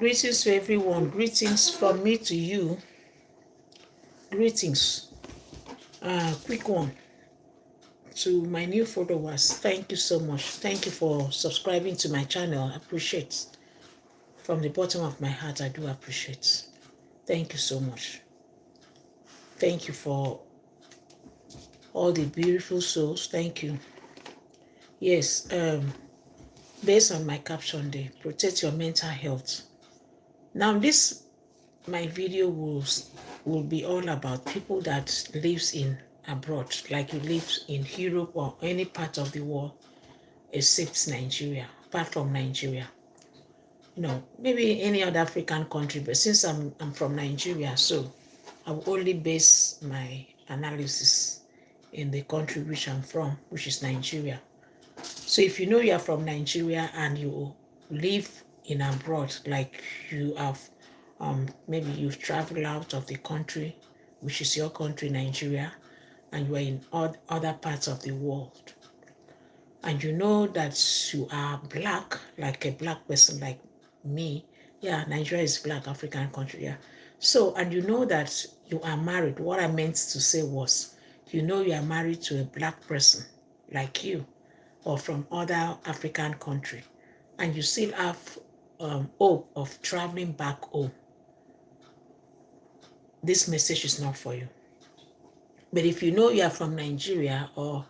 Greetings to everyone. Greetings from me to you. Greetings. Quick one to my new followers. Thank you so much. Thank you for subscribing to my channel. I appreciate. From the bottom of my heart, I do appreciate. Thank you so much. Thank you for all the beautiful souls. Thank you. Yes, based on my caption there, protect your mental health. Now my video will be all about people that lives in abroad, like you live in Europe or any part of the world except Nigeria, apart from Nigeria. Maybe any other African country, but since I'm from Nigeria, so I will only base my analysis in the country which I'm from, which is Nigeria. So if you know you're from Nigeria and you live in abroad, like you have, maybe you've traveled out of the country, which is your country, Nigeria, and you are in other parts of the world, and you know that you are black, like a black person like me. Yeah, Nigeria is black African country, yeah. So, and you know that you are married. What I meant to say was, you are married to a black person like you, or from other African country, and you still have hope of traveling back home. This message is not for you. But if you know you are from Nigeria, or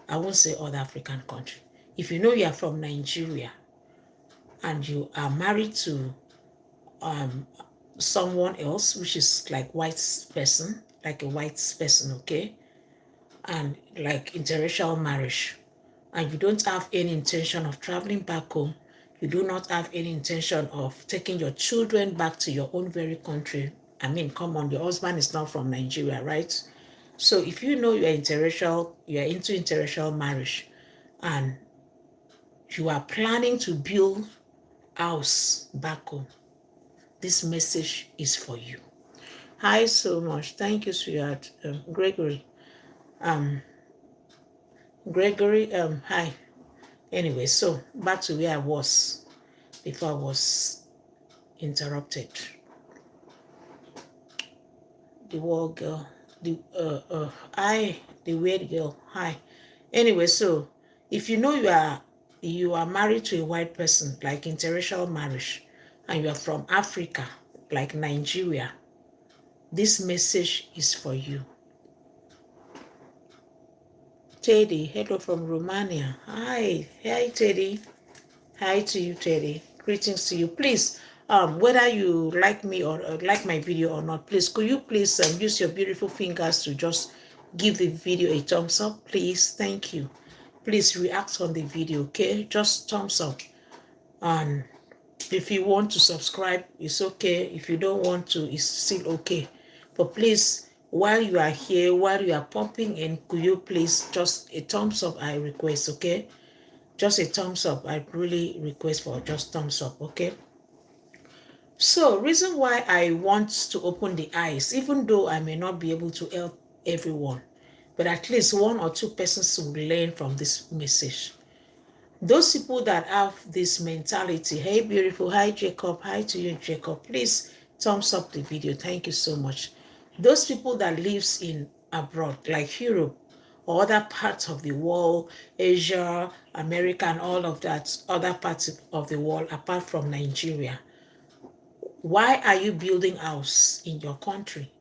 I won't say other African country, if you know you are from Nigeria and you are married to someone else, which is like white person, like a white person, okay, and like interracial marriage, and you don't have any intention of traveling back home, you do not have any intention of taking your children back to your own very country. I mean, come on, your husband is not from Nigeria, right? So if you know you're into interracial marriage, and you are planning to build house back home, this message is for you. Hi so much. Thank you, sweetheart. Gregory. Hi. Anyway, so back to where I was before I was interrupted. The wall girl. The weird girl. Hi. Anyway, so if you know you are married to a white person, like interracial marriage, and you are from Africa, like Nigeria, this message is for you. Teddy, hello from Romania. Hi Teddy. Hi to you, Teddy. Greetings to you. Please, whether you like me or like my video or not, please, could you please use your beautiful fingers to just give the video a thumbs up, please? Thank you. Please react on the video, okay? Just thumbs up. And if you want to subscribe, it's okay. If you don't want to, it's still okay. But please, while you are here, while you are popping in, could you please just a thumbs up, I request, okay? Just a thumbs up. I really request for just thumbs up, okay? So, reason why I want to open the eyes, even though I may not be able to help everyone, but at least one or two persons will learn from this message. Those people that have this mentality, hey beautiful, hi Jacob, hi to you Jacob, please thumbs up the video, thank you so much. Those people that lives in abroad, like Europe or other parts of the world, Asia, America, and all of that, other parts of the world apart from Nigeria, why are you building house in your country?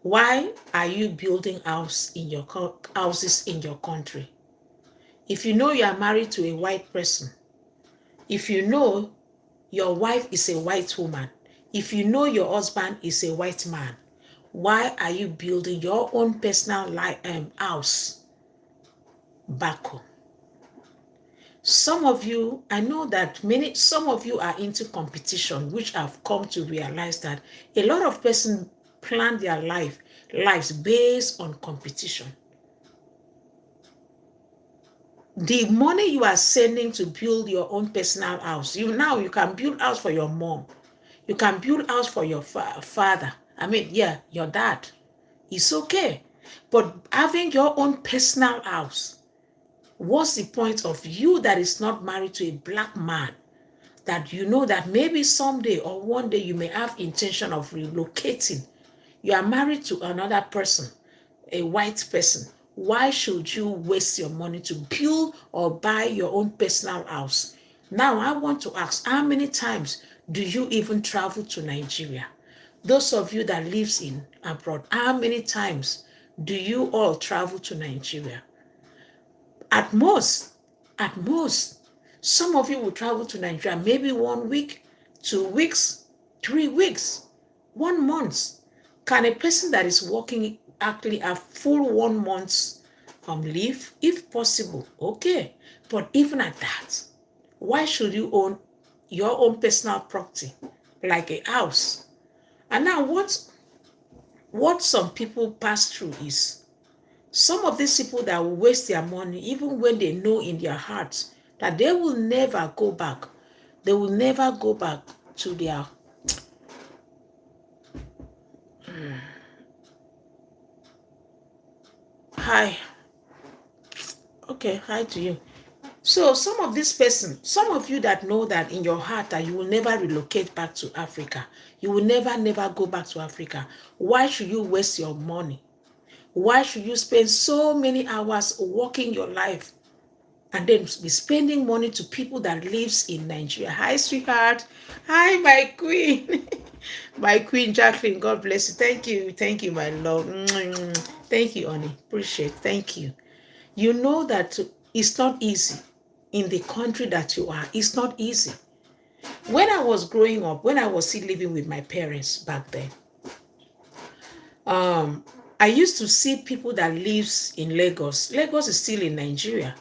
Why are you building houses in your country? If you know you are married to a white person, if you know your wife is a white woman, if you know your husband is a white man, why are you building your own personal house back home? Some of you, I know that some of you are into competition, which I've come to realize that a lot of persons plan their lives based on competition. The money you are sending to build your own personal house, you can build house for your mom. You can build house for your father. Your dad. It's okay. But having your own personal house, what's the point of you that is not married to a black man that you know that maybe someday or one day you may have intention of relocating. You are married to another person, a white person. Why should you waste your money to build or buy your own personal house? Now, I want to ask, how many times do you even travel to Nigeria? Those of you that lives in abroad, how many times do you all travel to Nigeria? At most, at most, some of you will travel to Nigeria maybe 1 week, 2 weeks, 3 weeks, 1 month. Can a person that is working actually have full 1 month leave? If possible, okay. But even at that, why should you own your own personal property like a house? And now what some people pass through is some of these people that will waste their money, even when they know in their hearts that they will never go back. They will never go back to their... Hi. Okay, hi to you. So some of this person, some of you that know that in your heart that you will never relocate back to Africa, you will never go back to Africa. Why should you waste your money? Why should you spend so many hours working your life and then be spending money to people that lives in Nigeria? Hi, sweetheart. Hi, my queen. My queen, Jacqueline. God bless you. Thank you, my love. Thank you, honey. Appreciate. Thank you. You know that it's not easy in the country that you are. It's not easy. When I was growing up, when I was still living with my parents back then, I used to see people that lives in Lagos. Lagos is still in Nigeria.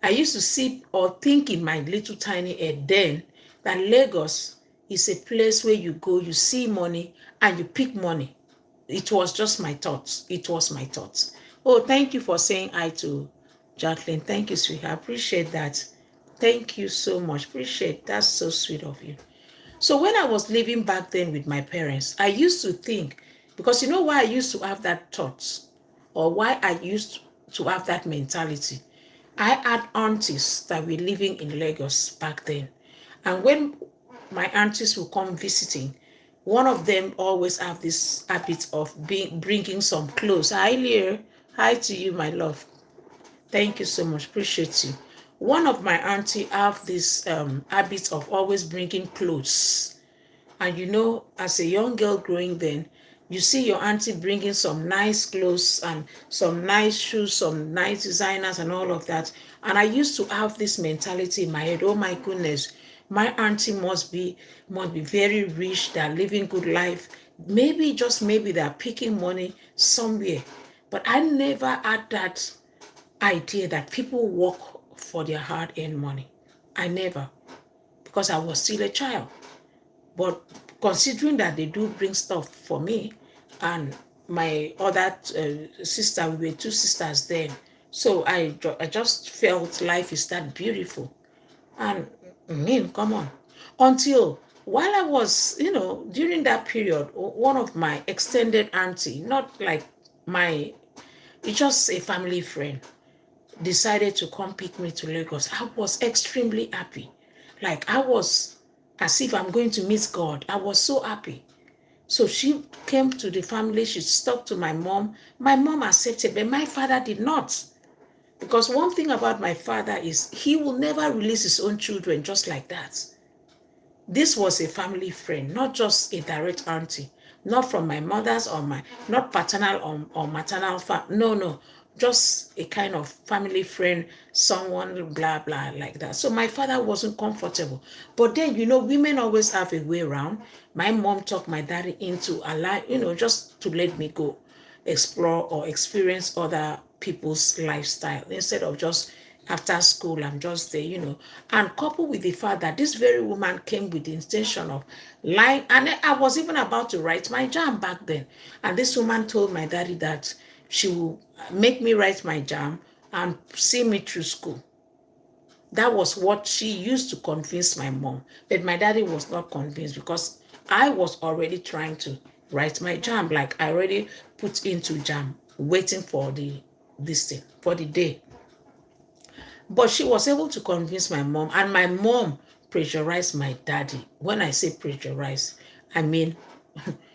I used to see or think in my little tiny head then that Lagos is a place where you go, you see money, and you pick money. It was just my thoughts. It was my thoughts. Oh, thank you for saying hi to Jacqueline. Thank you, sweetheart. Appreciate that. Thank you so much. Appreciate. That's so sweet of you. So when I was living back then with my parents, I used to think, because you know why I used to have that thoughts, or why I used to have that mentality. I had aunties that were living in Lagos back then. And when my aunties would come visiting, one of them always have this habit of bringing some clothes. Hi, Lear. Hi to you, my love. Thank you so much. Appreciate you. One of my auntie have this habit of always bringing clothes. And you know, as a young girl growing then, you see your auntie bringing some nice clothes and some nice shoes, some nice designers and all of that. And I used to have this mentality in my head, oh my goodness, my auntie must be very rich, they're living good life. Maybe, just maybe they're picking money somewhere. But I never had that idea that people work for their hard-earned money. I never, because I was still a child. But considering that they do bring stuff for me and my other sister, we were two sisters then. So I just felt life is that beautiful. And I mean, come on. Until while I was, during that period, one of my extended auntie, not like my, it's just a family friend, decided to come pick me to Lagos. I was extremely happy. Like I was as if I'm going to meet God. I was so happy. So she came to the family. She talked to my mom. My mom accepted, but my father did not. Because one thing about my father is he will never release his own children just like that. This was a family friend, not just a direct auntie, not from my mother's or not paternal or maternal no, just a kind of family friend, someone blah blah like that. So my father wasn't comfortable. But then, women always have a way around. My mom talked my daddy into a life, just to let me go explore or experience other people's lifestyle instead of just after school I'm just there. And coupled with the fact that this very woman came with the intention of lying, and I was even about to write my JAMB back then, and this woman told my daddy that she will make me write my JAMB and see me through school. That was what she used to convince my mom, but my daddy was not convinced because I was already trying to write my JAMB, like I already put into JAMB, waiting for for the day. But she was able to convince my mom, and my mom pressurize my daddy. When I say pressurize, I mean,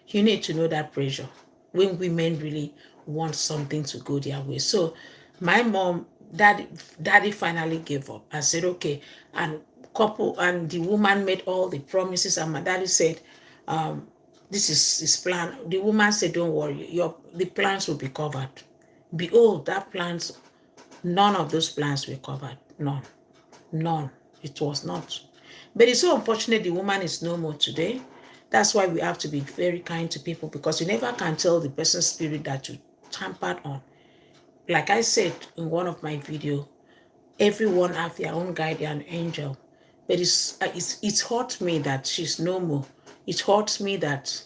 you need to know that pressure when women really want something to go their way. So my mom, daddy finally gave up and said, okay, and the woman made all the promises, and my daddy said, this is his plan. The woman said, don't worry, the plans will be covered. Behold, that plans, none of those plans were covered. None. None. It was not. But it's so unfortunate the woman is no more today. That's why we have to be very kind to people, because you never can tell the person's spirit that you tampered on. Like I said in one of my videos, everyone have their own guardian angel. But it's hurt me that she's no more. It hurts me that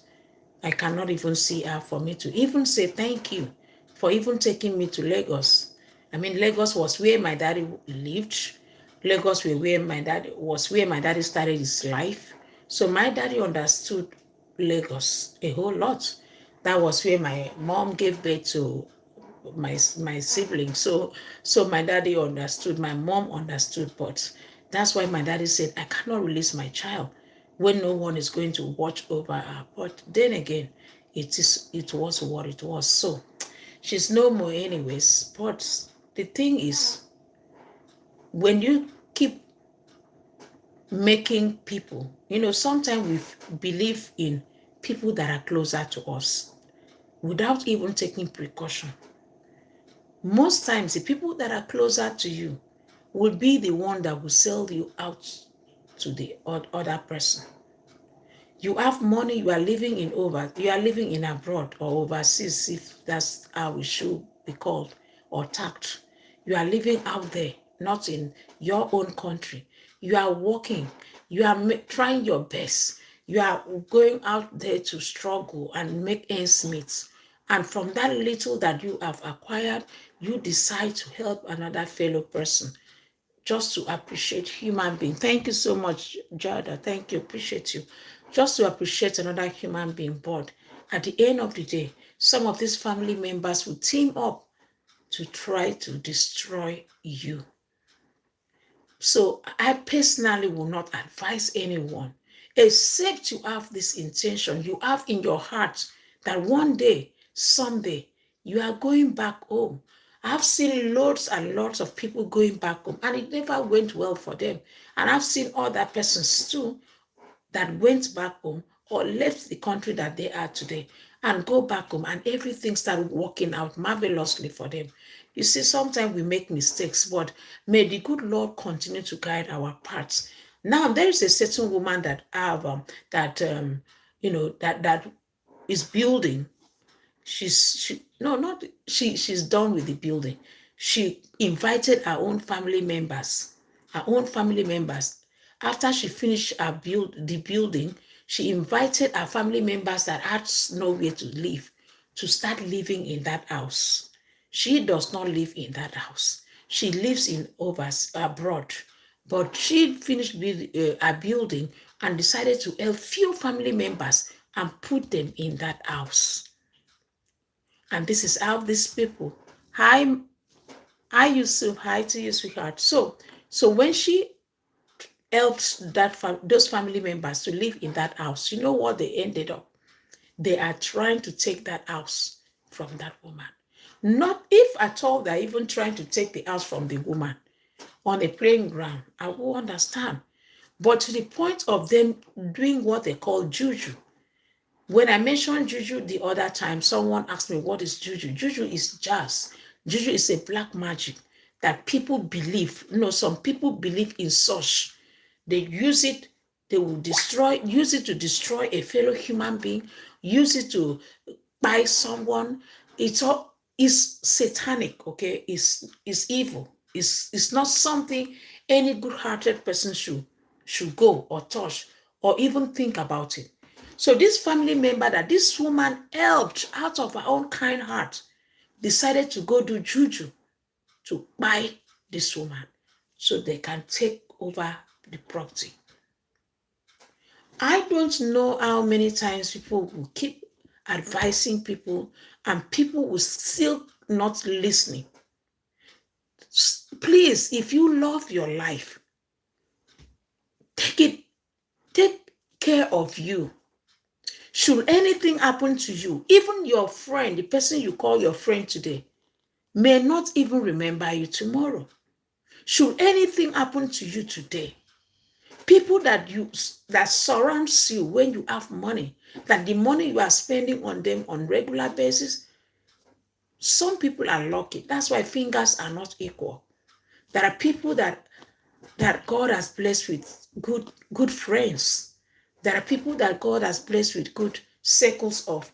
I cannot even see her, for me to even say thank you for even taking me to Lagos. I mean, Lagos was where my daddy lived. Lagos was where my daddy started his life. So my daddy understood Lagos a whole lot. That was where my mom gave birth to my siblings. So my daddy understood, my mom understood, but that's why my daddy said, I cannot release my child when no one is going to watch over her. But then again, it was what it was. So she's no more anyways. But the thing is, when you keep making people, sometimes we believe in people that are closer to us without even taking precaution. Most times, the people that are closer to you will be the one that will sell you out to the other person. You have money, you are living in abroad or overseas, if that's how it should be called or tagged. You are living out there, not in your own country. You are working, you are trying your best. You are going out there to struggle and make ends meet. And from that little that you have acquired, you decide to help another fellow person, just to appreciate human being. Thank you so much, Jada. Thank you. Appreciate you. Just to appreciate another human being. But at the end of the day, some of these family members will team up to try to destroy you. So I personally will not advise anyone, except you have this intention, you have in your heart that one day, someday, you are going back home. I've seen loads and lots of people going back home, and it never went well for them. And I've seen other persons too that went back home or left the country that they are today and go back home, and everything started working out marvelously for them. You see, sometimes we make mistakes, but may the good Lord continue to guide our paths. Now, there is a certain woman that that is building. She's done with the building. She invited her own family members. After she finished the building, she invited her family members that had nowhere to live to start living in that house. She does not live in that house. She lives abroad. But she finished her building and decided to help few family members and put them in that house. And this is how these people, hi Yusuf, hi to you, sweetheart. So when she helped those family members to live in that house, you know what they ended up? They are trying to take that house from that woman. Not if at all they're even trying to take the house from the woman on a playing ground, I will understand. But to the point of them doing what they call juju. When I mentioned juju the other time, someone asked me, what is juju? Juju is jazz. Juju is a black magic that people believe. Some people believe in such. They use it, they will use it to destroy a fellow human being, use it to buy someone. It's satanic, okay? It's evil. It's not something any good-hearted person should go or touch or even think about it. So this family member that this woman helped out of her own kind heart decided to go do juju to buy this woman so they can take over the property. I don't know how many times people will keep advising people and people will still not listening. Please, if you love your life, take care of you. Should anything happen to you, even your friend, the person you call your friend today, may not even remember you tomorrow. Should anything happen to you today, people that surrounds you when you have money, that the money you are spending on them on regular basis, some people are lucky. That's why fingers are not equal. There are people that God has blessed with good friends. There are people that God has blessed with good circles of,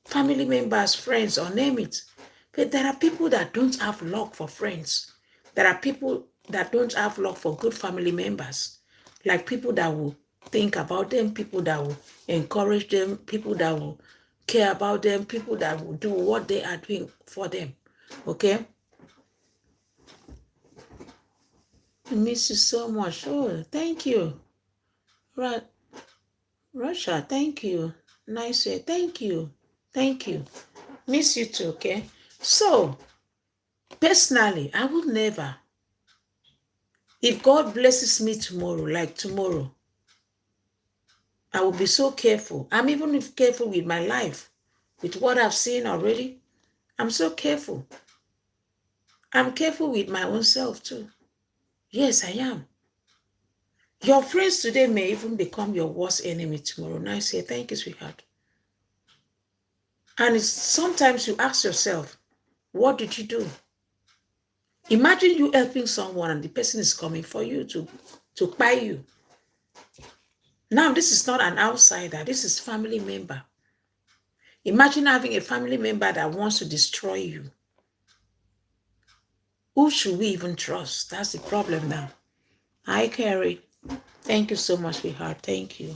family members, friends, or name it. But there are people that don't have luck for friends. There are people that don't have luck for good family members, like people that will think about them, people that will encourage them, people that will care about them, people that will do what they are doing for them. Okay? I miss you so much. Oh, thank you. Right. Russia, thank you. Nice. Thank you. Thank you. Miss you too, okay? So, personally, I would never, if God blesses me tomorrow, like tomorrow, I will be so careful. I'm even careful with my life, with what I've seen already. I'm so careful. I'm careful with my own self too. Yes, I am. Your friends today may even become your worst enemy tomorrow. Now I say, thank you, sweetheart. And sometimes you ask yourself, what did you do? Imagine you helping someone and the person is coming for you to buy you. Now, this is not an outsider. This is family member. Imagine having a family member that wants to destroy you. Who should we even trust? That's the problem now. Hi, Carrie. Thank you so much, sweetheart. Thank you.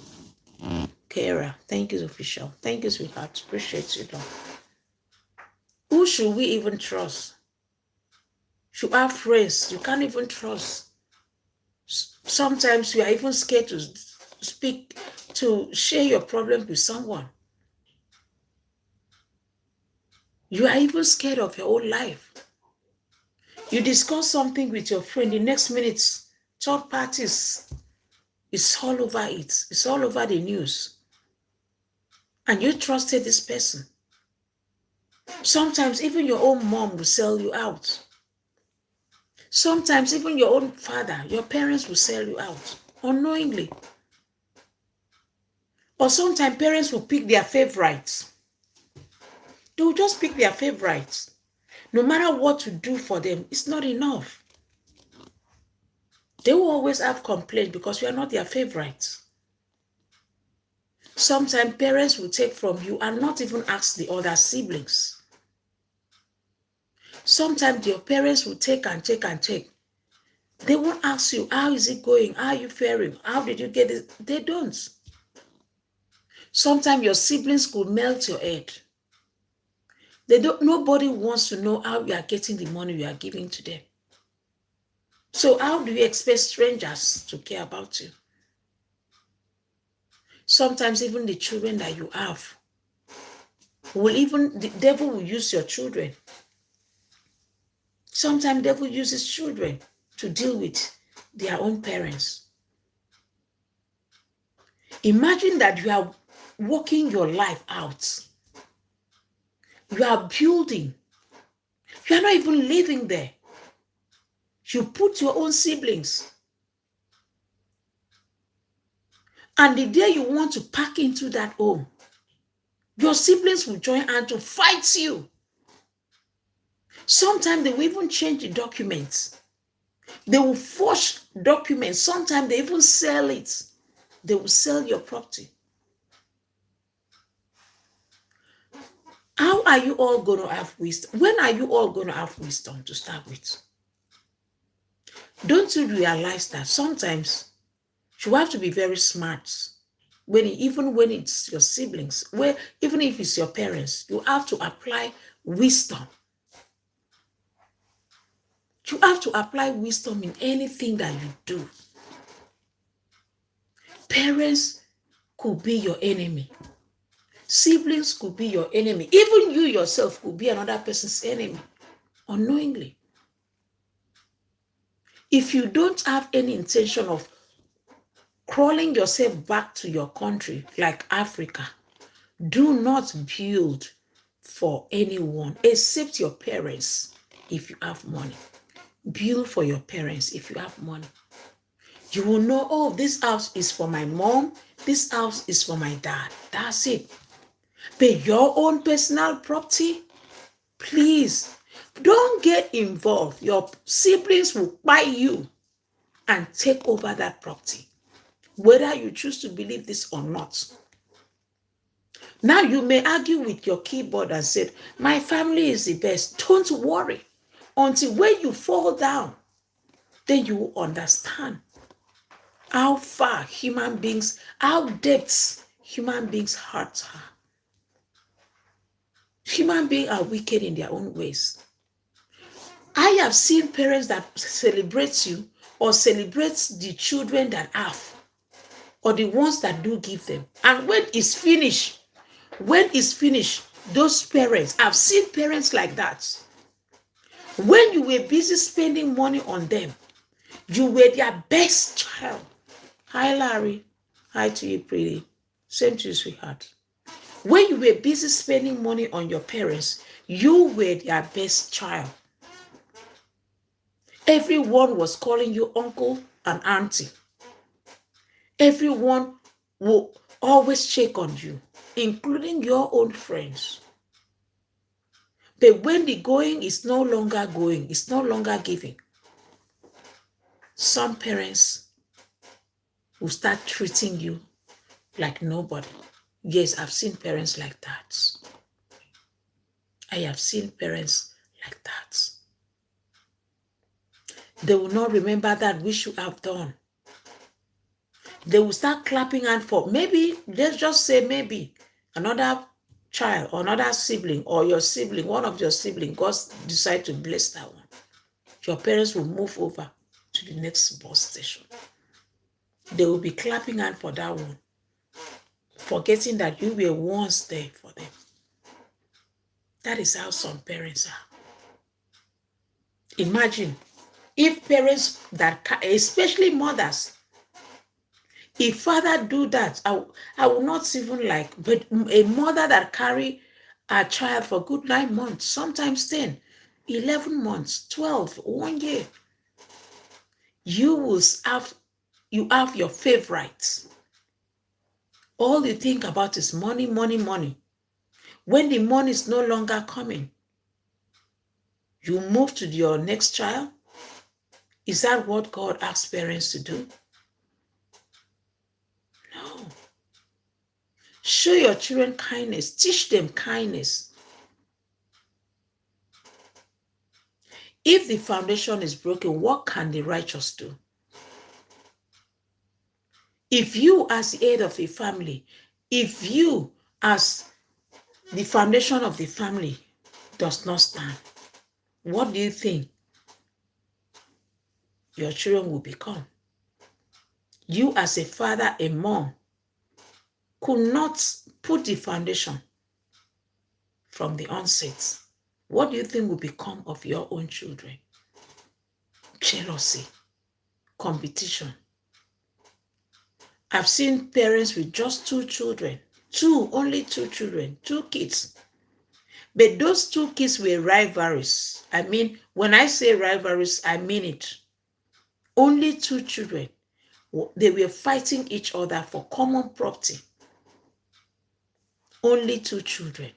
Kara, thank you, official. Thank you, sweetheart. Appreciate you, though. Who should we even trust? You have friends you can't even trust. Sometimes you are even scared to speak, to share your problem with someone. You are even scared of your own life. You discuss something with your friend, the next minute, third parties, it's all over it. It's all over the news. And you trusted this person. Sometimes even your own mom will sell you out. Sometimes even your own father, your parents will sell you out unknowingly. Or sometimes parents will pick their favorites. They will just pick their favorites. No matter what you do for them, it's not enough. They will always have complaints because you are not their favorites. Sometimes parents will take from you and not even ask the other siblings. Sometimes your parents will take and take and take. They won't ask you, how is it going? How are you faring? How did you get it? They don't. Sometimes your siblings could melt your head. Nobody wants to know how you are getting the money you are giving to them. So how do you expect strangers to care about you? Sometimes even the children that you have, the devil will use your children. Sometimes the devil uses children to deal with their own parents. Imagine that you are working your life out. You are building. You are not even living there. You put your own siblings. And the day you want to pack into that home, your siblings will join hand to fight you. Sometimes they will even change the documents. They will forge documents. Sometimes they even sell it. They will sell your property. How are you all going to have wisdom? When are you all going to have wisdom to start with? Don't you realize that sometimes you have to be very smart? Even when it's your siblings, even if it's your parents, you have to apply wisdom. You have to apply wisdom in anything that you do. Parents could be your enemy. Siblings could be your enemy. Even you yourself could be another person's enemy, unknowingly. If you don't have any intention of crawling yourself back to your country like Africa, do not build for anyone except your parents if you have money. Build for your parents if you have money. You will know, oh, this house is for my mom, this house is for my dad. That's it. But your own personal property, please don't get involved. Your siblings will buy you and take over that property, whether you choose to believe this or not. Now you may argue with your keyboard and say, my family is the best. Don't worry. Until when you fall down, then you will understand how far human beings, how depths human beings' hearts are. Human beings are wicked in their own ways. I have seen parents that celebrate you or celebrate the children that have, or the ones that do give them. And when it's finished, those parents, I've seen parents like that. When you were busy spending money on them, you were their best child. Hi, Larry. Hi to you, pretty. Same to you, sweetheart. When you were busy spending money on your parents, you were their best child. Everyone was calling you uncle and auntie. Everyone will always check on you, including your own friends. But when the going is no longer going, it's no longer giving, some parents will start treating you like nobody. Yes, I've seen parents like that. I have seen parents like that. They will not remember that which you have done. They will start clapping hand for maybe, let's just say maybe, another child or another sibling or your sibling, one of your siblings, God decide to bless that one. Your parents will move over to the next bus station. They will be clapping hand for that one, forgetting that you were once there for them. That is how some parents are. Imagine if parents that, especially mothers, if father do that, I will not even like, but a mother that carry a child for good 9 months, sometimes 10, 11 months, 12, 1 year, you have your favorites. All you think about is money, money, money. When the money is no longer coming, you move to your next child. Is that what God asks parents to do? No. Show your children kindness. Teach them kindness. If the foundation is broken, what can the righteous do? If you, as the head of a family, if you, as the foundation of the family, does not stand, what do you think your children will become? You, as a father, a mom, could not put the foundation from the onset. What do you think will become of your own children? Jealousy, competition. I've seen parents with just 2 children, only 2 children, 2 kids. But those 2 kids were rivalries. I mean, when I say rivalries, I mean it. Only 2 children. They were fighting each other for common property. Only 2 children.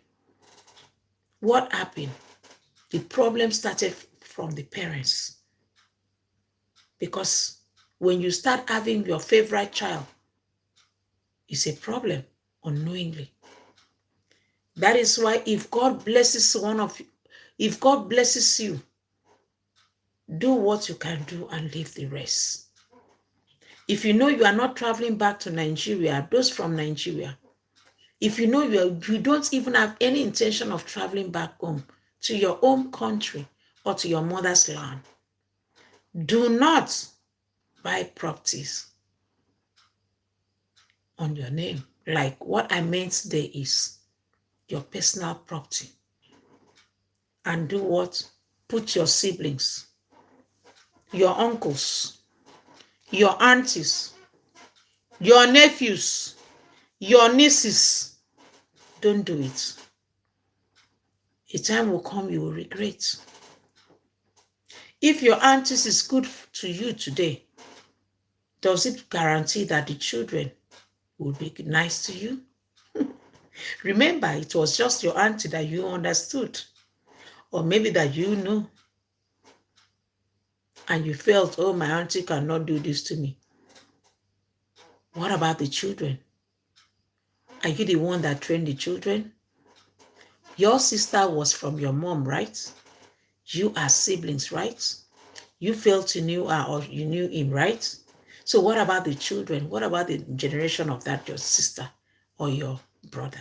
What happened? The problem started from the parents. Because when you start having your favorite child, it's a problem unknowingly. That is why if God blesses if God blesses you, do what you can do and leave the rest. If you know you are not traveling back to Nigeria, those from Nigeria, if you know you don't even have any intention of traveling back home to your home country or to your mother's land, do not buy properties on your name. Like what I meant today is your personal property. And do what? Put your siblings your uncles, your aunties, your nephews, your nieces. Don't do it. A time will come you will regret. If your aunties is good to you today, does it guarantee that the children will be nice to you? Remember, it was just your auntie that you understood, or maybe that you knew, and you felt, oh, my auntie cannot do this to me. What about the children? Are you the one that trained the children? Your sister was from your mom, right? You are siblings, right? You felt you knew her or you knew him, right? So what about the children? What about the generation of that, your sister or your brother?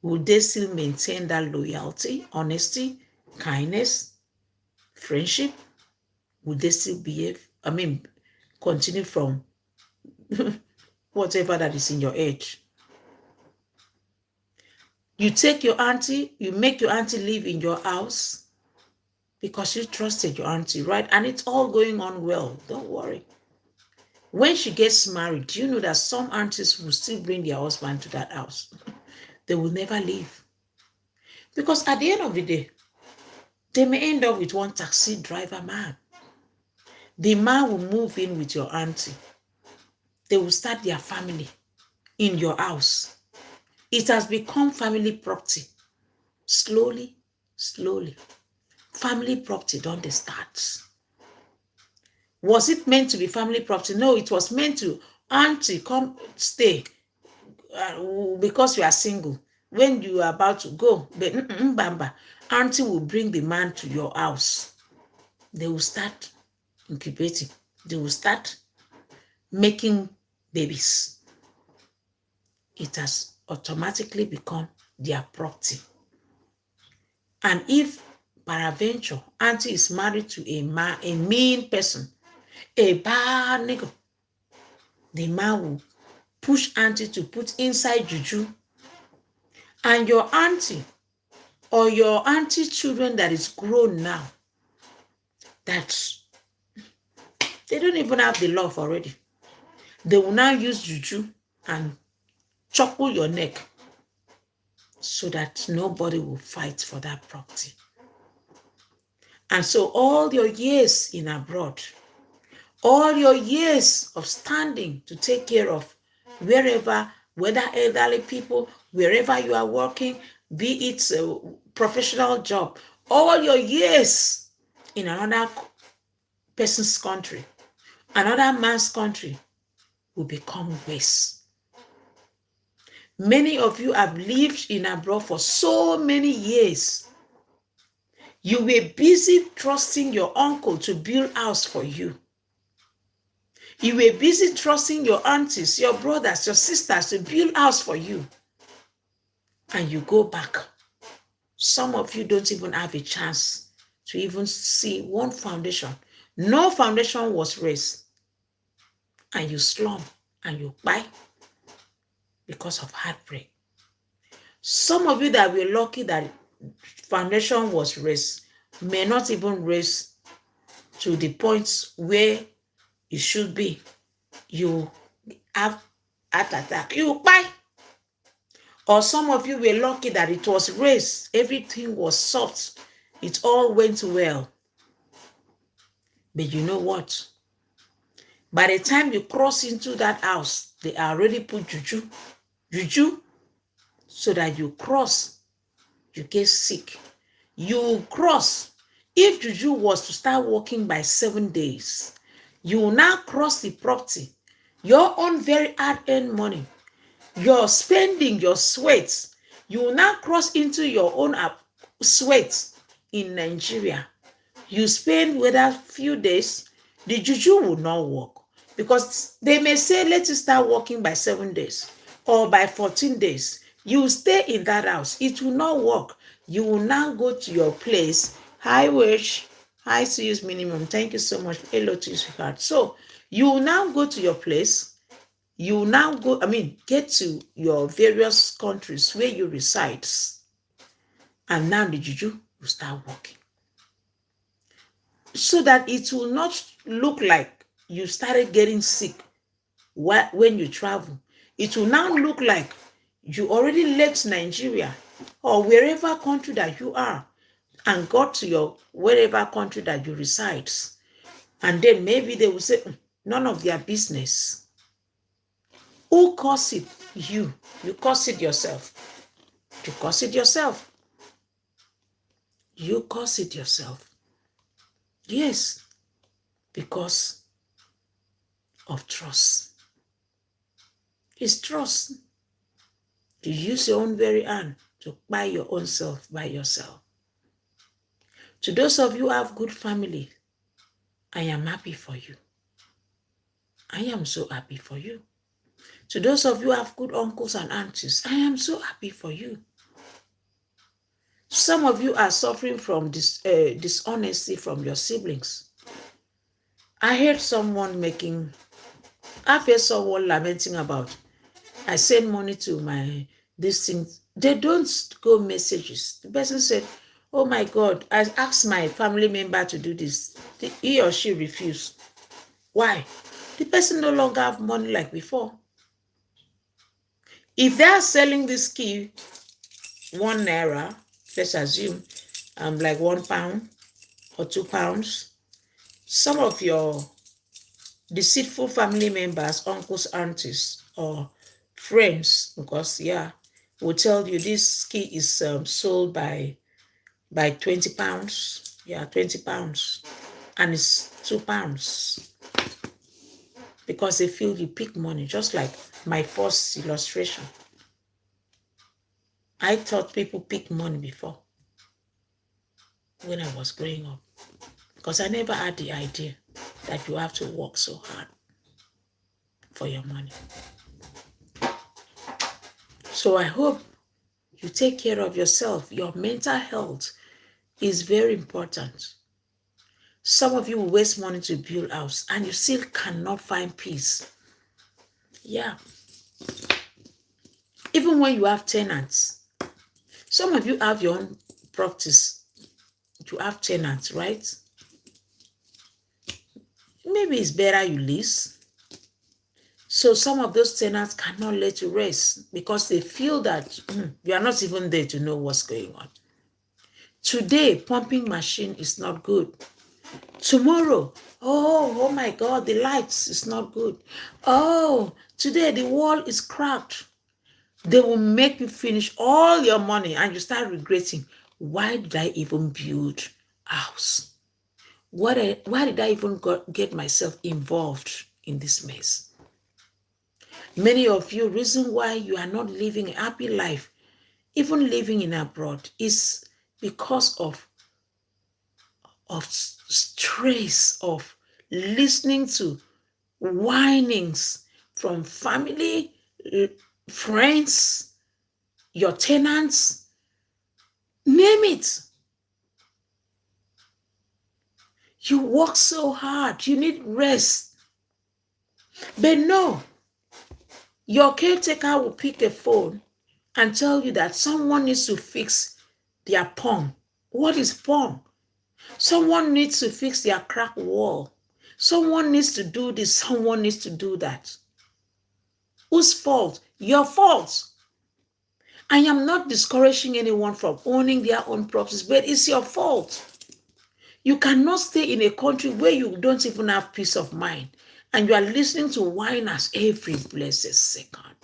Would they still maintain that loyalty, honesty, kindness, friendship? Would they still behave? Continue from whatever that is in your age. You take your auntie, you make your auntie live in your house because you trusted your auntie, right? And it's all going on well. Don't worry. When she gets married, do you know that some aunties will still bring their husband to that house? They will never leave. Because at the end of the day, they may end up with one taxi driver man. The man will move in with your auntie. They will start their family in your house. It has become family property. Slowly, slowly. Family property don't they start. Was it meant to be family property? No, it was meant to, auntie, come stay because you are single. When you are about to go, bamba, auntie will bring the man to your house. They will start incubating. They will start making babies. It has automatically become their property. And if peradventure auntie is married to a mean person, a bad nigga, the man will push auntie to put inside juju. And your auntie or your auntie children that is grown now, that they don't even have the love already. They will now use juju and chuckle your neck so that nobody will fight for that property. And so all your years in abroad, all your years of standing to take care of wherever, whether elderly people, wherever you are working, be it a professional job, all your years in another person's country, another man's country will become waste. Many of you have lived in abroad for so many years. You were busy trusting your uncle to build house for you. You were busy trusting your aunties, your brothers, your sisters to build house for you. And you go back. Some of you don't even have a chance to even see one foundation. No foundation was raised. And you slump and you buy because of heartbreak. Some of you that were lucky that foundation was raised may not even raise to the point where it should be. You have heart attack, you buy. Or some of you were lucky that it was raised, everything was soft, it all went well. But you know what? By the time you cross into that house, they already put juju, so that you cross, you get sick. You cross. If juju was to start working by 7 days, you will now cross the property, your own very hard-earned money, your spending, your sweat, you will now cross into your own sweat in Nigeria. You spend whether a few days, the juju will not work because they may say, let you start working by 7 days or by 14 days. You stay in that house. It will not work. You will now go to your place. High wage, high to use minimum. Thank you so much. Hello to you, sweetheart. So you will now go to your place. You will now get to your various countries where you reside. And now the juju will start working. so that it will not look like you started getting sick when you travel. It will now look like you already left Nigeria or wherever country that you are and got to your wherever country that you reside. And then maybe they will say, none of their business. Who caused it? You. You caused it yourself. You caused it yourself. You caused it yourself. Yes, because of trust. It's trust. You use your own very hand to buy your own self by yourself. To those of you who have good family, I am happy for you. I am so happy for you. To those of you who have good uncles and aunties, I am so happy for you. Some of you are suffering from dishonesty from your siblings. I heard someone lamenting about, I send money to these things. They don't go messages. The person said, oh my God, I asked my family member to do this. He or she refused. Why? The person no longer have money like before. If they are selling this key, 1 naira, let's assume, like £1 or £2, some of your deceitful family members, uncles, aunties, or friends, because will tell you this key is sold by £20. Yeah, £20, and it's £2 because they feel you pick money, just like my first illustration. I thought people pick money before when I was growing up, because I never had the idea that you have to work so hard for your money. So I hope you take care of yourself. Your mental health is very important. Some of you will waste money to build a house and you still cannot find peace. Yeah. Even when you have tenants. Some of you have your own properties. You have tenants, right? Maybe it's better you lease. So some of those tenants cannot let you rest because they feel that you are not even there to know what's going on. Today, pumping machine is not good. Tomorrow, oh my God, the lights is not good. Oh, today the wall is cracked. They will make you finish all your money and you start regretting, why did I even build a house? Why did I even get myself involved in this mess? Many of you, reason why you are not living a happy life, even living in abroad, is because of stress, of listening to whinings from family, friends, your tenants, name it. You work so hard, you need rest. But no, your caretaker will pick a phone and tell you that someone needs to fix their pump. What is pump? Someone needs to fix their cracked wall. Someone needs to do this. Someone needs to do that. Whose fault? Your fault. I am not discouraging anyone from owning their own properties, but it's your fault. You cannot stay in a country where you don't even have peace of mind and you are listening to whiners every blessed second.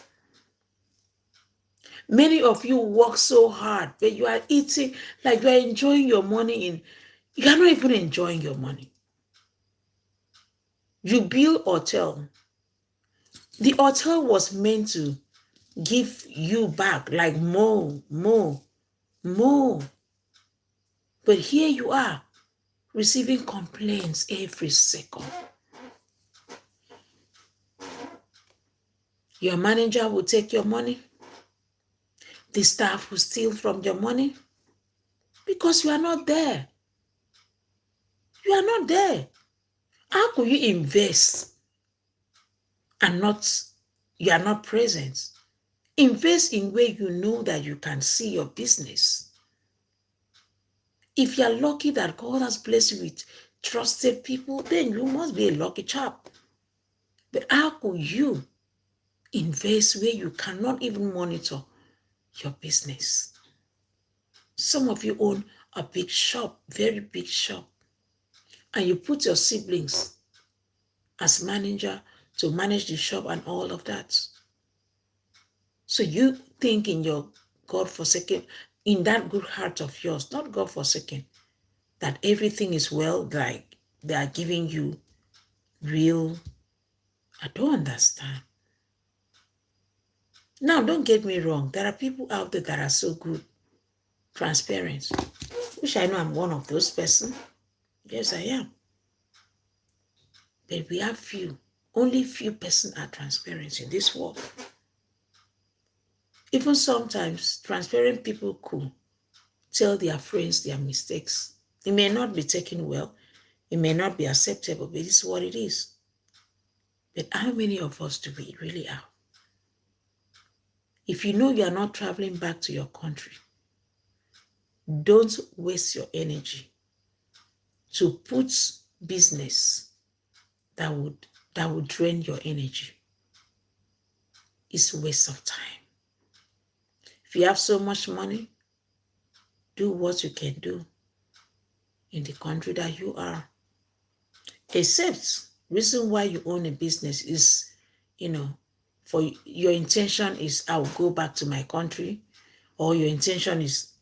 Many of you work so hard, but you are eating like you are enjoying your money. You are not even enjoying your money. You build hotel. The hotel was meant to give you back like more. But here you are receiving complaints every second. Your manager will take your money. The staff will steal from your money because you are not there. You are not there. How could you invest and you are not present? Invest in where you know that you can see your business. If you are lucky that God has blessed you with trusted people, then you must be a lucky chap. But how could you invest where you cannot even monitor your business? Some of you own a big shop, very big shop, and you put your siblings as manager to manage the shop and all of that. So you think in your God-forsaken, in that good heart of yours, not God-forsaken, that everything is well, like they are giving you real. I don't understand. Now, don't get me wrong. There are people out there that are so good, transparent, which I know I'm one of those persons. Yes, I am. But we have few. Only few persons are transparent in this world. Even sometimes, transparent people could tell their friends their mistakes. It may not be taken well. It may not be acceptable, but it's what it is. But how many of us do we really have? If you know you are not traveling back to your country, don't waste your energy to put business that would drain your energy. It's a waste of time. If you have so much money, do what you can do in the country that you are. Except reason why you own a business is, for your intention is I'll go back to my country, or your intention is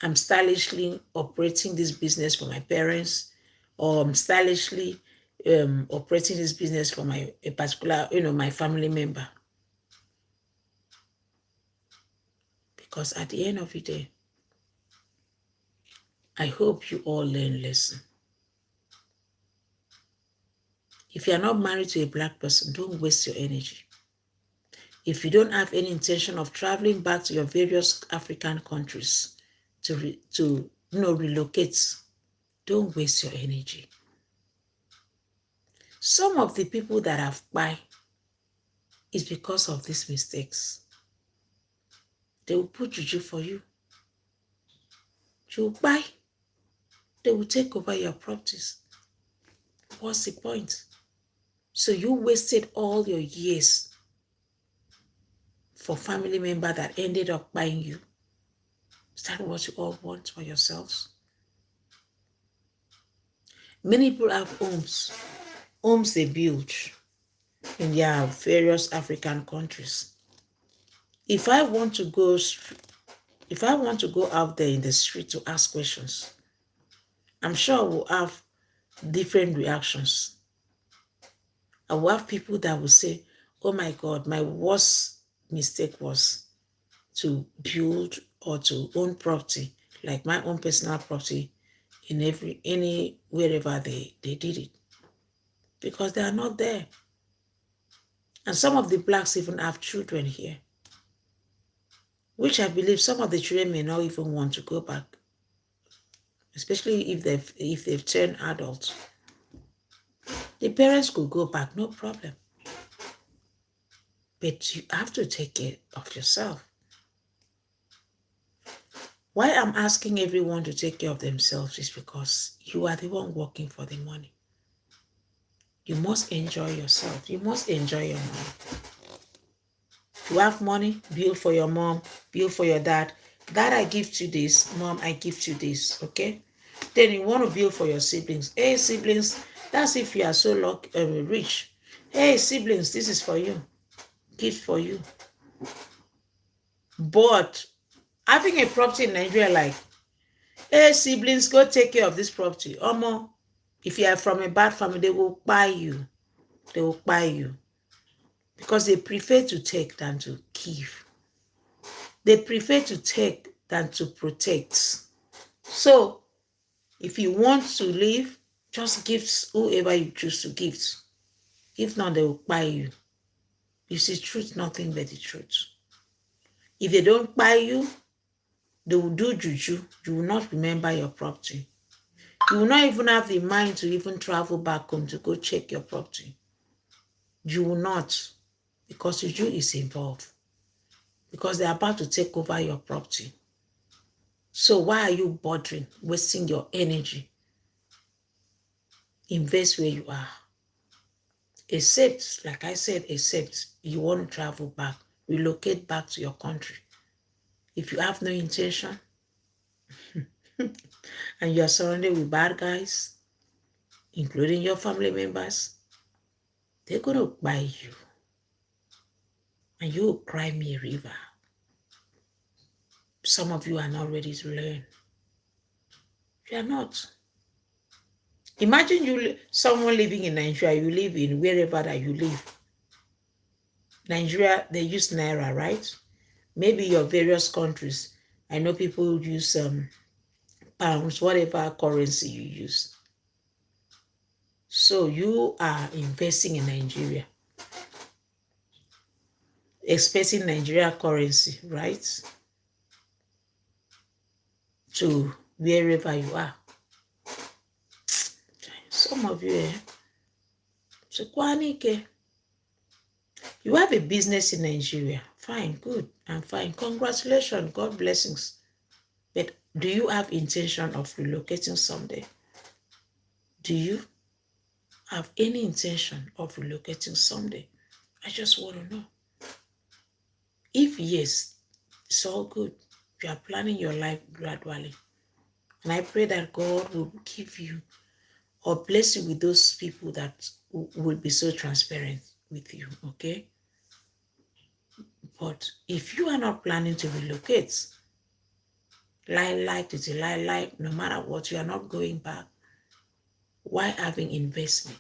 I'm stylishly operating this business for my parents, or I'm stylishly operating this business for a particular, my family member. Because at the end of the day, I hope you all learn lesson. If you are not married to a Black person, don't waste your energy. If you don't have any intention of traveling back to your various African countries to relocate, don't waste your energy. Some of the people that have buy is because of these mistakes. They will put juju for you. You will buy. They will take over your properties. What's the point? So you wasted all your years for family member that ended up buying you. Is that what you all want for yourselves? Many people have homes. Homes they build in their various African countries. If I want to go out there in the street to ask questions, I'm sure I will have different reactions. I will have people that will say, oh my God, my worst mistake was to build or to own property, like my own personal property wherever they did it. Because they are not there. And some of the Blacks even have children here, which I believe some of the children may not even want to go back, especially if they've turned adults. The parents could go back, no problem. But you have to take care of yourself. Why I'm asking everyone to take care of themselves is because you are the one working for the money. You must enjoy yourself. You must enjoy your money. You have money, build for your mom, build for your dad. Dad, I give you this. Mom, I give you this. Okay? Then you want to build for your siblings. Hey, siblings, that's if you are so rich. Hey, siblings, this is for you. Gift for you. But having a property in Nigeria, like, hey, siblings, go take care of this property. Omo, if you are from a bad family, they will buy you. They will buy you. Because they prefer to take than to give. They prefer to take than to protect. So, if you want to live, just give whoever you choose to give. If not, they will buy you. You see, truth, nothing but the truth. If they don't buy you, they will do juju. You will not remember your property. You will not even have the mind to even travel back home to go check your property. You will not, because juju is involved. Because they're about to take over your property. So why are you bothering, wasting your energy invest where you are. Except, like I said, except you want to travel back, relocate back to your country. If you have no intention and you are surrounded with bad guys, including your family members, they're going to buy you. And you will cry me a river. Some of you are not ready to learn. You are not. Imagine someone living in Nigeria, you live in wherever that you live. Nigeria, they use Naira, right? Maybe your various countries. I know people use pounds, whatever currency you use. So you are investing in Nigeria, expecting Nigeria currency, right? To wherever you are. Some of you, you have a business in Nigeria. Fine, good, and fine. Congratulations, God blessings. But do you have intention of relocating someday? Do you have any intention of relocating someday? I just want to know. If yes, it's all good. You are planning your life gradually. And I pray that God will give you or bless you with those people that will be so transparent with you, okay? But if you are not planning to relocate, no matter what, you are not going back, why having investment?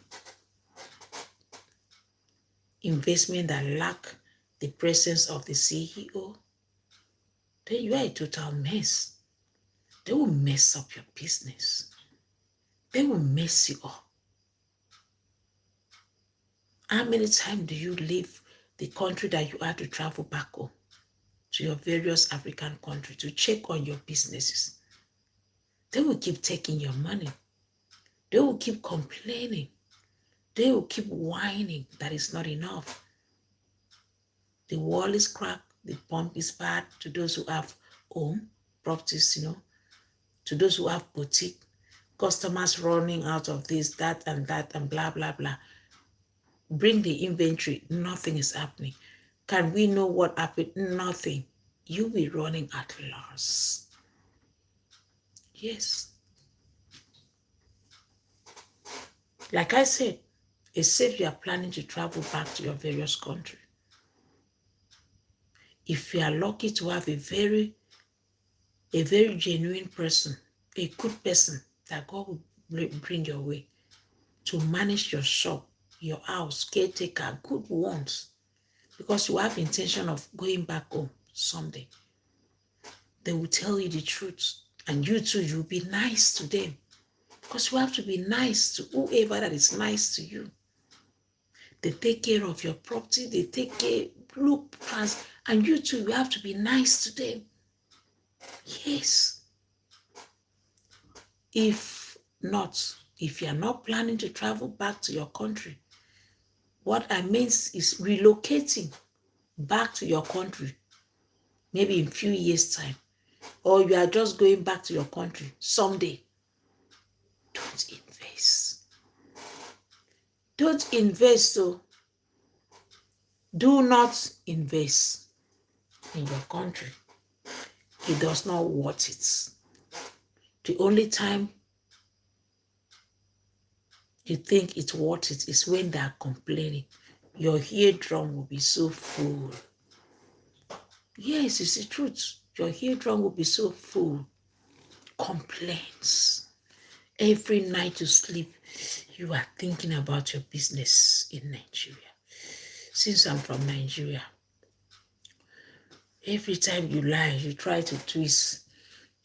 Investment that lack the presence of the CEO, then you are a total mess. They will mess up your business. They will mess you up. How many times do you leave the country that you are to travel back home to your various African countries to check on your businesses? They will keep taking your money. They will keep complaining. They will keep whining that it's not enough. The wall is cracked. The pump is bad to those who have home properties, to those who have boutique, customers running out of this, that, and blah, blah, blah. Bring the inventory. Nothing is happening. Can we know what happened? Nothing. You'll be running at loss. Yes. Like I said, except you are planning to travel back to your various countries. If you are lucky to have a very genuine person, a good person that God will bring your way to manage your shop, your house, caretaker, good ones, because you have intention of going back home someday. They will tell you the truth, and you too, you'll be nice to them, because you have to be nice to whoever that is nice to you. They take care of your property, they take care, look past, and you too, you have to be nice to them. Yes. If you are not planning to travel back to your country, what I mean is relocating back to your country, maybe in a few years' time, or you are just going back to your country someday, don't invest. Don't invest, so do not invest in your country. It does not worth it. The only time you think it's worth it is when they are complaining. Your eardrum will be so full. Yes, it's the truth. Your eardrum will be so full. Complaints. Every night you sleep, you are thinking about your business in Nigeria. Since I'm from Nigeria, every time you lie, you try to twist.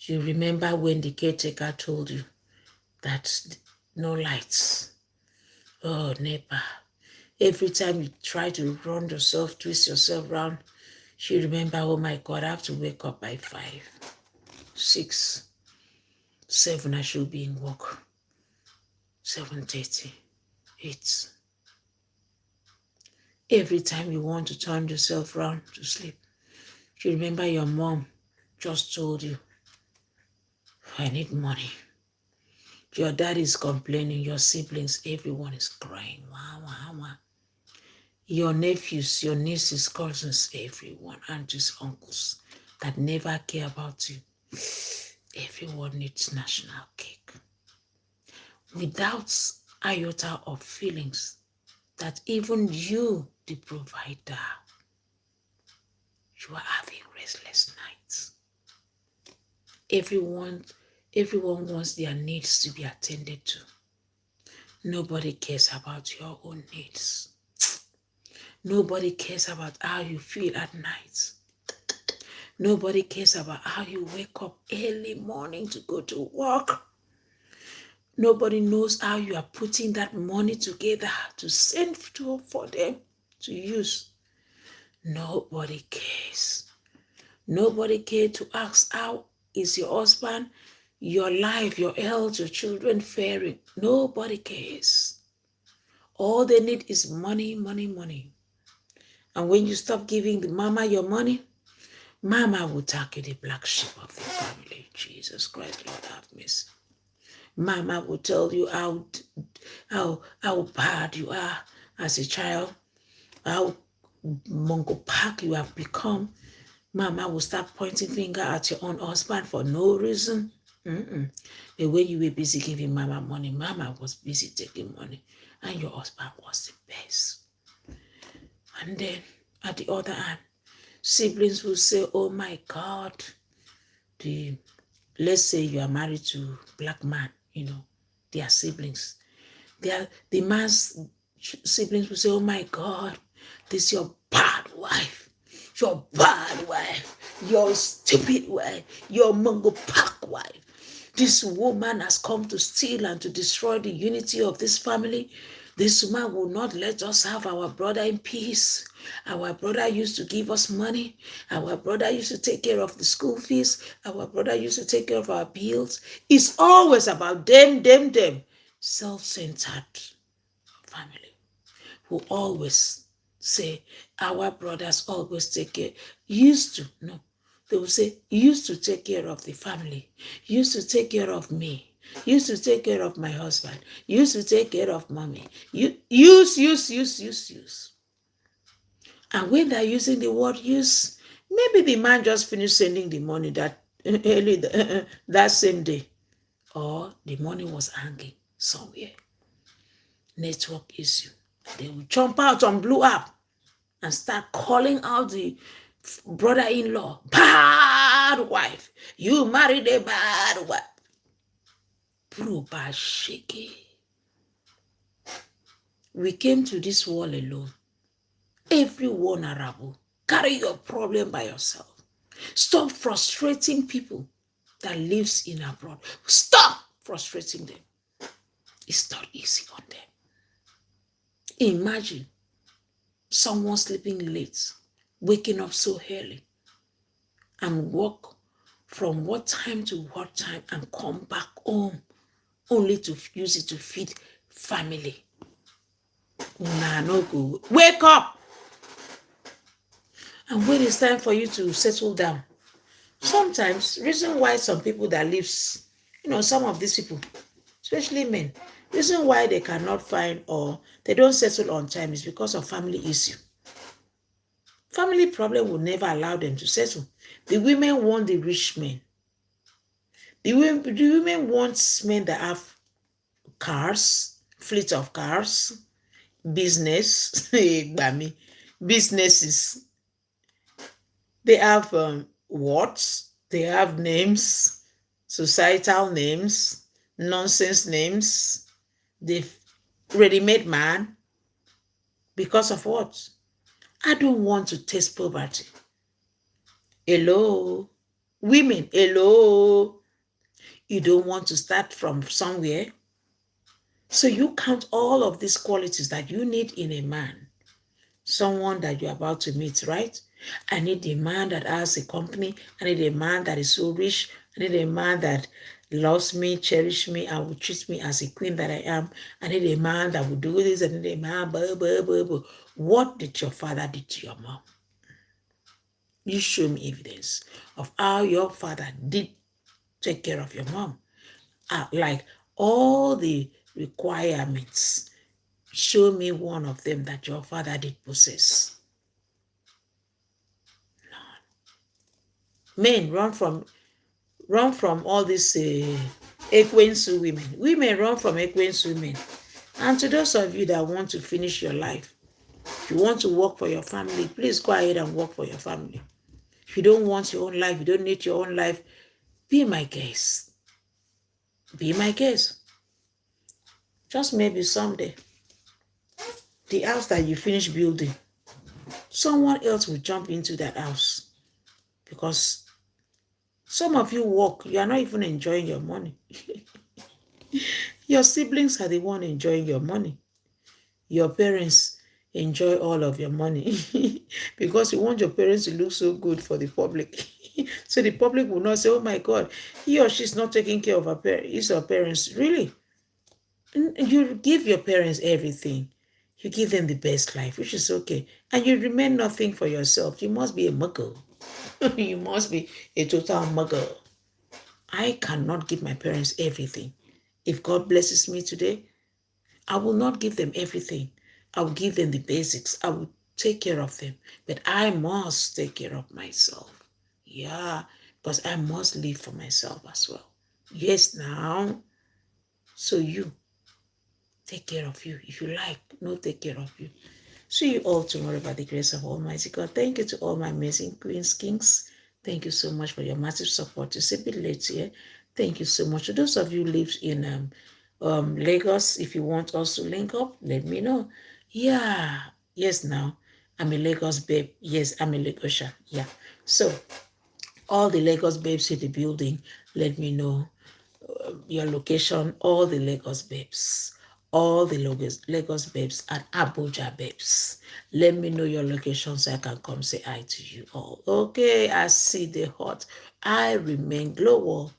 You remember when the caretaker told you that no lights. Oh, NEPA. Every time you try to run yourself, twist yourself around, you remember, oh my God, I have to wake up by 5, 6, 7, I should be in work. 7:30, 8. Every time you want to turn yourself around to sleep, you remember your mom just told you, I need money. Your dad is complaining. Your siblings, everyone is crying. Wow, wow, wow. Your nephews, your nieces, cousins, everyone, aunties, uncles that never care about you. Everyone needs national cake. Without iota of feelings that even you, the provider, you are having restless nights. Everyone wants their needs to be attended to. Nobody cares about your own needs. Nobody cares about how you feel at night. Nobody cares about how you wake up early morning to go to work. Nobody knows how you are putting that money together to send for them to use. Nobody cares. Nobody cares to ask how is your husband, your life, your health, your children faring. Nobody cares. All they need is money, money, money. And when you stop giving the mama your money, mama will take you the black sheep of the family. Jesus Christ, Lord have mercy. Mama will tell you how bad you are as a child, how Mongo Park you have become. Mama will start pointing finger at your own husband for no reason. The way you were busy giving mama money, mama was busy taking money, and your husband was the best. And then at the other hand, siblings will say, oh my God, let's say you are married to black man, they are siblings. The man's siblings will say, oh my God, this is your bad wife, your bad wife, your stupid wife, your Mongo Park wife. This woman has come to steal and to destroy the unity of this family. This woman will not let us have our brother in peace. Our brother used to give us money. Our brother used to take care of the school fees. Our brother used to take care of our bills. It's always about them. Self-centered family who always say, our brothers always take care. They will say, used to take care of the family, used to take care of me, used to take care of my husband, used to take care of mommy. Use. And when they're using the word use, maybe the man just finished sending the money that early that same day, or the money was hanging somewhere. Network issue. They will jump out on Blue App and start calling out the brother-in-law, bad wife. You married a bad wife. We came to this world alone. Everyone vulnerable. Carry your problem by yourself. Stop frustrating people that lives in abroad. Stop frustrating them. It's not easy on them. Imagine someone sleeping late, waking up so early, and walk from what time to what time and come back home only to use it to feed family. No go. Wake up! And when it's time for you to settle down, sometimes reason why some people that lives, some of these people, especially men, reason why they cannot find or they don't settle on time is because of family issue. Family problem will never allow them to settle. The women want the rich men. The women want men that have cars, fleet of cars, businesses. They have words, they have names, societal names, nonsense names. They've ready-made man. Because of what? I don't want to taste poverty. Hello. Women, hello. You don't want to start from somewhere. So you count all of these qualities that you need in a man. Someone that you're about to meet, right? I need a man that has a company. I need a man that is so rich. I need a man that loves me, cherishes me, and will treat me as a queen that I am. I need a man that will do this. I need a man, blah, blah, blah, blah. What did your father do to your mom? You show me evidence of how your father did take care of your mom. Like all the requirements. Show me one of them that your father did possess. Men run from all these Ekwensu women. Women run from Ekwensu women. And to those of you that want to finish your life, if you want to work for your family, please go ahead and work for your family. If you don't want your own life, you don't need your own life, be my guest. Be my guest. Just maybe someday, the house that you finish building, someone else will jump into that house. Because some of you work, you are not even enjoying your money. Your siblings are the one enjoying your money. Your parents enjoy all of your money because you want your parents to look so good for the public. So the public will not say, oh my God, he or she's not taking care of his or parents. Really? You give your parents everything. You give them the best life, which is okay. And you remain nothing for yourself. You must be a muggle. You must be a total muggle. I cannot give my parents everything. If God blesses me today, I will not give them everything. I will give them the basics. I will take care of them. But I must take care of myself. Yeah, because I must live for myself as well. Yes, now. So you, take care of you. If you like, no, take care of you. See you all tomorrow by the grace of Almighty God. Thank you to all my amazing queens, kings. Thank you so much for your massive support. It's a bit late here. Thank you so much. To those of you who live in Lagos, if you want us to link up, let me know. Yeah. Yes, now. I'm a Lagos babe. Yes, I'm a Lagosian. Yeah. So, all the Lagos babes in the building, let me know your location, all the Lagos babes, all the Lagos babes and Abuja babes. Let me know your location so I can come say hi to you all. Okay, I see the hot. I remain global.